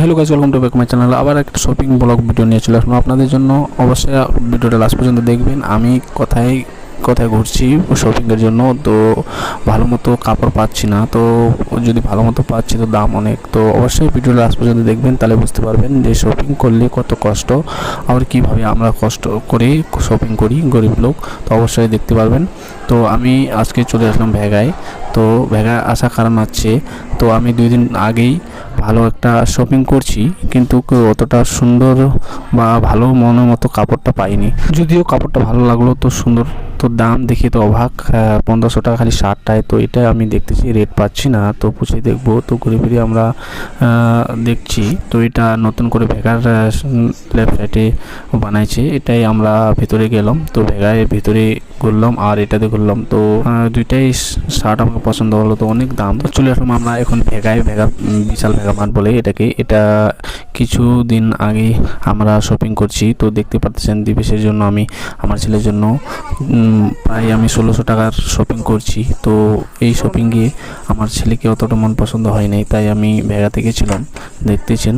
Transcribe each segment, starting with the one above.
Hello guys, welcome to back my channel. আবার একটা shopping blog video নিয়ে চলে আসলাম আপনাদের জন্য। অবশ্যই ভিডিওটা লাস্ট পর্যন্ত দেখবেন। আমি কোথায় ঘুরছি শপিংয়ের জন্য, তো ভালো মতো কাপড় পাচ্ছি না, তো যদি ভালো মতো পাচ্ছি তো দাম অনেক। তো অবশ্যই ভিডিওটা লাস্ট পর্যন্ত দেখবেন, তাহলে বুঝতে পারবেন যে শপিং করলে কত কষ্ট, আর কীভাবে আমরা কষ্ট করে শপিং করি গরিব লোক। তো অবশ্যই দেখতে পারবেন। তো আমি আজকে চলে আসলাম ভেগায়। তো ভেগায় আসার কারণ হচ্ছে, তো আমি 2 দিন আগেই ভালো একটা শপিং করছি, কিন্তু অতটা সুন্দর বা ভালো মনের মতো কাপড়টা পাইনি। যদিও কাপড়টা ভালো লাগলো, তো সুন্দর, তো দাম দেখে তো অবাক। 1500 টাকা খালি শার্টটায়। তো এটা আমি দেখতেছি রেট পাচ্ছি না, তো পুষে দেখবো। তো ঘুরে ফিরে আমরা দেখছি, তো এটা নতুন করে ভেগার ওয়েবসাইটে বানাইছে। এটাই আমরা ভেতরে গেলাম, তো ভেগায় ভেতরে ঘুরলাম আর এটাতে ঘুরলাম। তো দুইটাই শার্ট আমাকে পছন্দ হলো, তো অনেক দাম। তো চলে আসলাম আমরা এখন ভেগায়। ভেগা বিশাল ভেগা মার্ট বলে এটাকে। এটা কিছু দিন আগে আমরা শপিং করছি। তো দেখতে পাচ্ছেন দিবেশের জন্য, আমি আমার ছেলের জন্য প্রায় আমি 1600 টাকার শপিং করছি। তো এই শপিংয়ে আমার ছেলেকে অতটা মন পছন্দ হয় নাই, তাই আমি ভেগাতে গেছিলাম। দেখতেছেন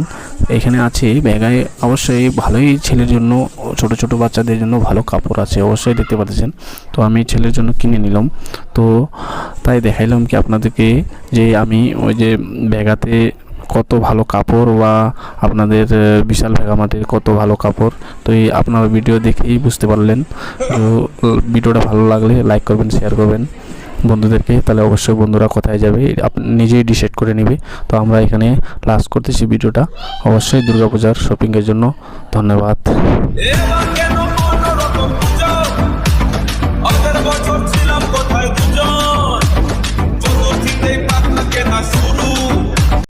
এখানে আছে ভেগায় অবশ্যই ভালোই ছেলের জন্য, ছোট ছোট বাচ্চাদের জন্য ভালো কাপড় আছে, অবশ্যই দেখতে পাচ্ছেন। তো আমি ছেলের জন্য কিনে নিলাম। তো তাই দেখাইলাম কি আপনাদেরকে যে আমি ওই যে ভেগাতে কত ভালো কাপড়, বা আপনাদের বিশাল ভেগা মার্টের কত ভালো কাপড়। তো এই আপনারা ভিডিও দেখেই বুঝতে পারলেন। তো ভিডিওটা ভালো লাগলে লাইক করবেন, শেয়ার করবেন বন্ধুদেরকে, তাহলে অবশ্যই বন্ধুরা কোথায় যাবে আপনি নিজেই ডিসাইড করে নেবে। তো আমরা এখানে লাস্ট করতেছি ভিডিওটা। অবশ্যই দুর্গাপূজার শপিংয়ের জন্য ধন্যবাদ।